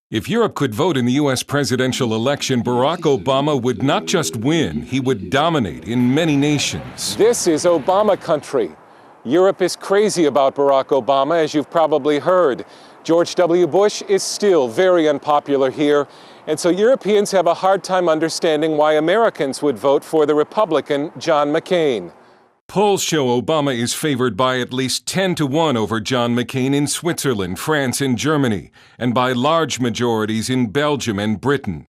If Europe could vote in the U.S. presidential election, Barack Obama would not just win, he would dominate in many nations. This is Obama country. Europe is crazy about Barack Obama, as you've probably heard. George W. Bush is still very unpopular here, and so Europeans have a hard time understanding why Americans would vote for the Republican John McCain. Polls show Obama is favored by at least 10-1 over John McCain in Switzerland, France, and Germany, and by large majorities in Belgium and Britain.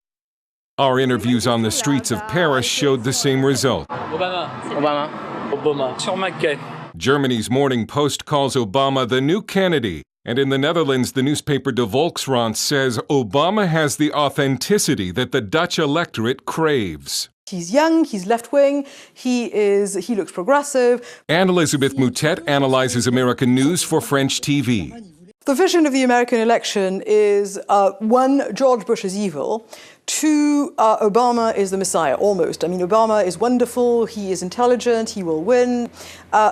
Our interviews on the streets of Paris showed the same result. Obama. Sur McCain. Germany's Morning Post calls Obama the new Kennedy, and in the Netherlands, the newspaper De Volkskrant says Obama has the authenticity that the Dutch electorate craves. He's young, he's left-wing, he looks progressive. Anne Elizabeth Moutet analyzes American news for French TV. The vision of the American election is, one, George Bush is evil. Two, Obama is the Messiah, almost. I mean, Obama is wonderful, he is intelligent, he will win.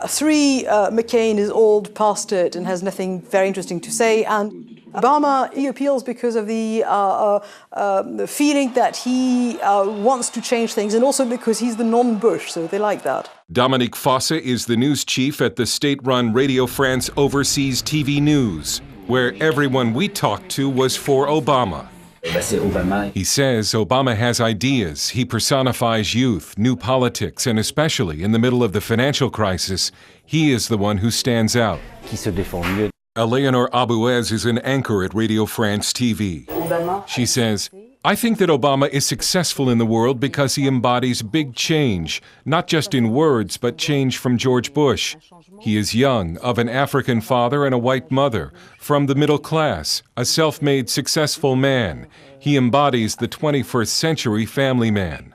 Three, McCain is old, past it, and has nothing very interesting to say. And Obama, he appeals because of the feeling that he wants to change things, and also because he's the non-Bush, so they like that. Dominique Fosse is the news chief at the state-run Radio France Overseas TV News, where everyone we talked to was for Obama. He says Obama has ideas. He personifies youth, new politics, and especially in the middle of the financial crisis, he is the one who stands out. Eleanor Abouez is an anchor at Radio France TV. She says, I think that Obama is successful in the world because he embodies big change, not just in words, but change from George Bush. He is young, of an African father and a white mother, from the middle class, a self-made successful man. He embodies the 21st century family man.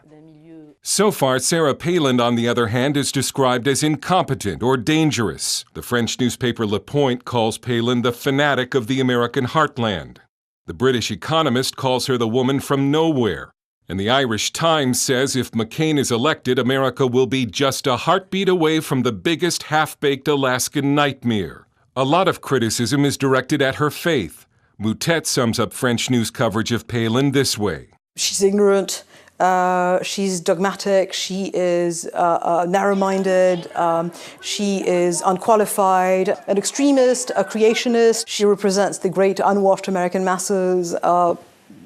So far, Sarah Palin, on the other hand, is described as incompetent or dangerous. The French newspaper Le Point calls Palin the fanatic of the American heartland. The British Economist calls her the woman from nowhere. And the Irish Times says if McCain is elected, America will be just a heartbeat away from the biggest half-baked Alaskan nightmare. A lot of criticism is directed at her faith. Moutet sums up French news coverage of Palin this way. She's ignorant. She's dogmatic, she is narrow-minded, she is unqualified, an extremist, a creationist. She represents the great unwashed American masses,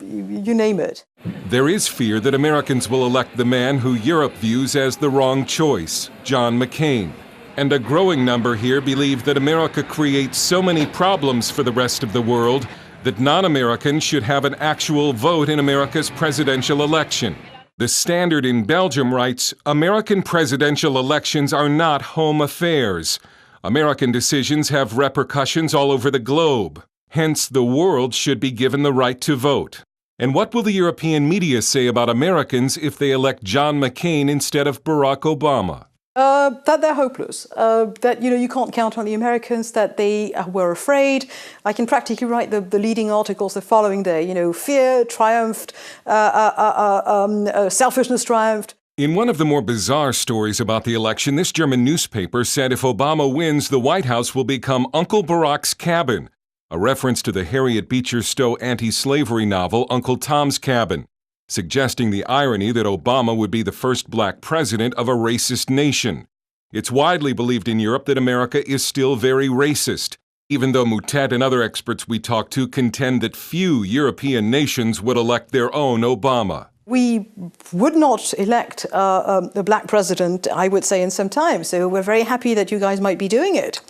you name it. There is fear that Americans will elect the man who Europe views as the wrong choice, John McCain. And a growing number here believe that America creates so many problems for the rest of the world that non-Americans should have an actual vote in America's presidential election. The Standard in Belgium writes, American presidential elections are not home affairs. American decisions have repercussions all over the globe. Hence, the world should be given the right to vote. And what will the European media say about Americans if they elect John McCain instead of Barack Obama? That they're hopeless, that, you can't count on the Americans, that they were afraid. I can practically write the leading articles the following day, fear triumphed, selfishness triumphed. In one of the more bizarre stories about the election, this German newspaper said if Obama wins, the White House will become Uncle Barack's cabin, a reference to the Harriet Beecher Stowe anti-slavery novel Uncle Tom's Cabin, suggesting the irony that Obama would be the first black president of a racist nation. It's widely believed in Europe that America is still very racist, even though Moutet and other experts we talked to contend that few European nations would elect their own Obama. We would not elect a black president, I would say, in some time. So we're very happy that you guys might be doing it.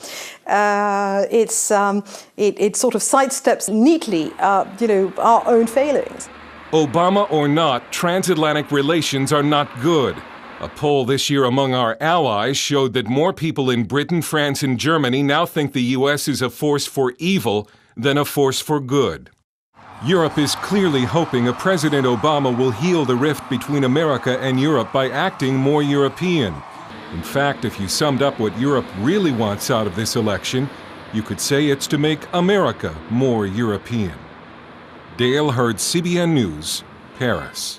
It sort of sidesteps neatly, our own failings. Obama or not, transatlantic relations are not good. A poll this year among our allies showed that more people in Britain, France, and Germany now think the U.S. is a force for evil than a force for good. Europe is clearly hoping a President Obama will heal the rift between America and Europe by acting more European. In fact, if you summed up what Europe really wants out of this election, you could say it's to make America more European. Dale Hurd, CBN News, Paris.